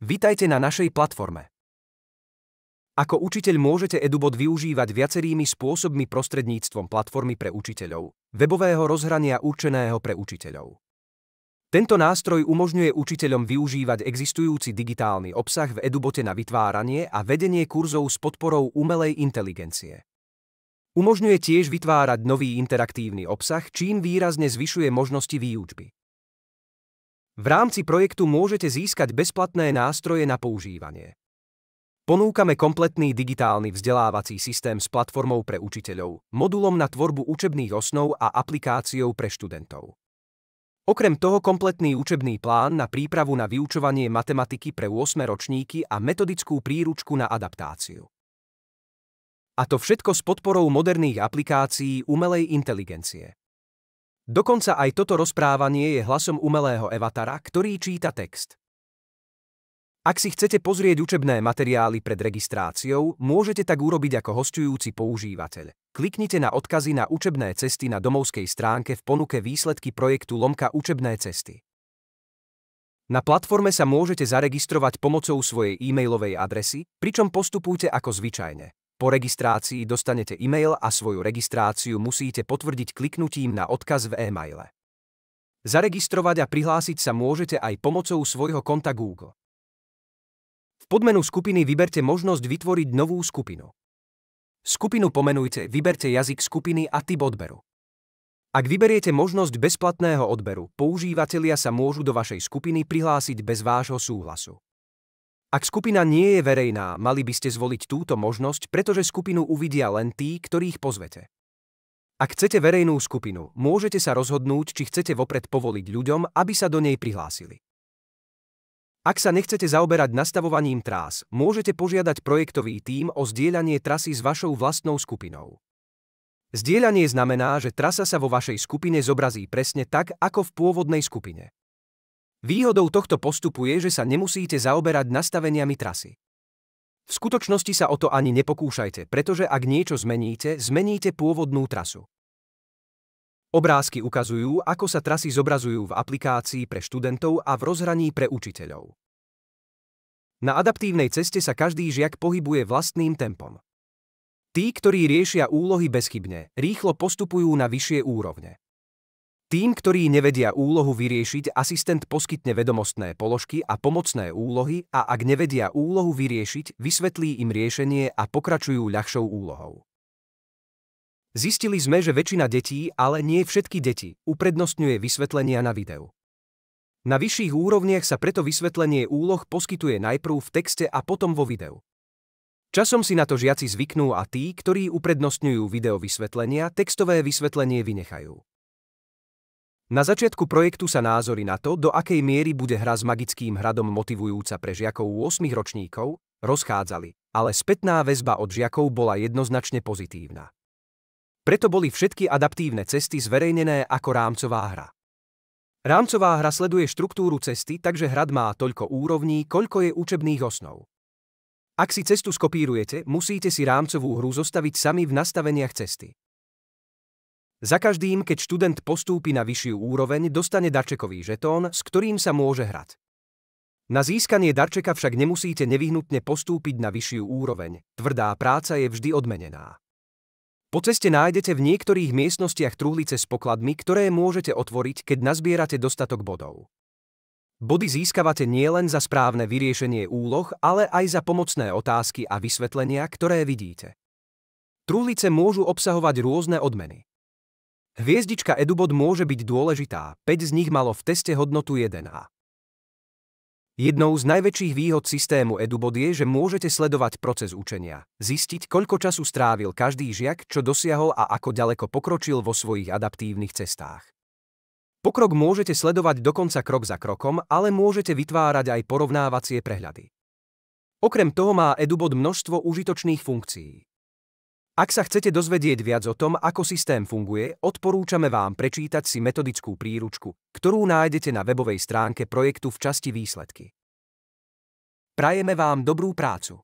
Vitajte na našej platforme. Ako učiteľ môžete EduBot využívať viacerými spôsobmi prostredníctvom platformy pre učiteľov, webového rozhrania určeného pre učiteľov. Tento nástroj umožňuje učiteľom využívať existujúci digitálny obsah v EduBote na vytváranie a vedenie kurzov s podporou umelej inteligencie. Umožňuje tiež vytvárať nový interaktívny obsah, čím výrazne zvyšuje možnosti výučby. V rámci projektu môžete získať bezplatné nástroje na používanie. Ponúkame kompletný digitálny vzdelávací systém s platformou pre učiteľov, modulom na tvorbu učebných osnov a aplikáciou pre študentov. Okrem toho kompletný učebný plán na prípravu na vyučovanie matematiky pre 8. ročníky a metodickú príručku na adaptáciu. A to všetko s podporou moderných aplikácií umelej inteligencie. Dokonca aj toto rozprávanie je hlasom umelého avatara, ktorý číta text. Ak si chcete pozrieť učebné materiály pred registráciou, môžete tak urobiť ako hosťujúci používateľ. Kliknite na odkazy na učebné cesty na domovskej stránke v ponuke výsledky projektu Učebné cesty. Na platforme sa môžete zaregistrovať pomocou svojej e-mailovej adresy, pričom postupujte ako zvyčajne. Po registrácii dostanete e-mail a svoju registráciu musíte potvrdiť kliknutím na odkaz v e-maile. Zaregistrovať a prihlásiť sa môžete aj pomocou svojho konta Google. V podmenu skupiny vyberte možnosť vytvoriť novú skupinu. Skupinu pomenujte, vyberte jazyk skupiny a typ odberu. Ak vyberiete možnosť bezplatného odberu, používatelia sa môžu do vašej skupiny prihlásiť bez vášho súhlasu. Ak skupina nie je verejná, mali by ste zvoliť túto možnosť, pretože skupinu uvidia len tí, ktorých pozvete. Ak chcete verejnú skupinu, môžete sa rozhodnúť, či chcete vopred povoliť ľuďom, aby sa do nej prihlásili. Ak sa nechcete zaoberať nastavovaním trás, môžete požiadať projektový tím o zdieľanie trasy s vašou vlastnou skupinou. Zdieľanie znamená, že trasa sa vo vašej skupine zobrazí presne tak, ako v pôvodnej skupine. Výhodou tohto postupu je, že sa nemusíte zaoberať nastaveniami trasy. V skutočnosti sa o to ani nepokúšajte, pretože ak niečo zmeníte, zmeníte pôvodnú trasu. Obrázky ukazujú, ako sa trasy zobrazujú v aplikácii pre študentov a v rozhraní pre učiteľov. Na adaptívnej ceste sa každý žiak pohybuje vlastným tempom. Tí, ktorí riešia úlohy bezchybne, rýchlo postupujú na vyššie úrovne. Tým, ktorí nevedia úlohu vyriešiť, asistent poskytne vedomostné položky a pomocné úlohy a ak nevedia úlohu vyriešiť, vysvetlí im riešenie a pokračujú ľahšou úlohou. Zistili sme, že väčšina detí, ale nie všetky deti, uprednostňuje vysvetlenia na videu. Na vyšších úrovniach sa preto vysvetlenie úloh poskytuje najprv v texte a potom vo videu. Časom si na to žiaci zvyknú a tí, ktorí uprednostňujú video vysvetlenia, textové vysvetlenie vynechajú. Na začiatku projektu sa názory na to, do akej miery bude hra s magickým hradom motivujúca pre žiakov 8 ročníkov, rozchádzali, ale spätná väzba od žiakov bola jednoznačne pozitívna. Preto boli všetky adaptívne cesty zverejnené ako rámcová hra. Rámcová hra sleduje štruktúru cesty, takže hrad má toľko úrovní, koľko je učebných osnov. Ak si cestu skopírujete, musíte si rámcovú hru zostaviť sami v nastaveniach cesty. Za každým, keď študent postúpi na vyššiu úroveň, dostane darčekový žetón, s ktorým sa môže hrať. Na získanie darčeka však nemusíte nevyhnutne postúpiť na vyššiu úroveň, tvrdá práca je vždy odmenená. Po ceste nájdete v niektorých miestnostiach truhlice s pokladmi, ktoré môžete otvoriť, keď nazbierate dostatok bodov. Body získavate nielen za správne vyriešenie úloh, ale aj za pomocné otázky a vysvetlenia, ktoré vidíte. Truhlice môžu obsahovať rôzne odmeny. Hviezdička EduBot môže byť dôležitá, 5 z nich malo v teste hodnotu 1A. Jednou z najväčších výhod systému EduBot je, že môžete sledovať proces učenia, zistiť, koľko času strávil každý žiak, čo dosiahol a ako ďaleko pokročil vo svojich adaptívnych cestách. Pokrok môžete sledovať dokonca krok za krokom, ale môžete vytvárať aj porovnávacie prehľady. Okrem toho má EduBot množstvo užitočných funkcií. Ak sa chcete dozvedieť viac o tom, ako systém funguje, odporúčame vám prečítať si metodickú príručku, ktorú nájdete na webovej stránke projektu v časti Výsledky. Prajeme vám dobrú prácu.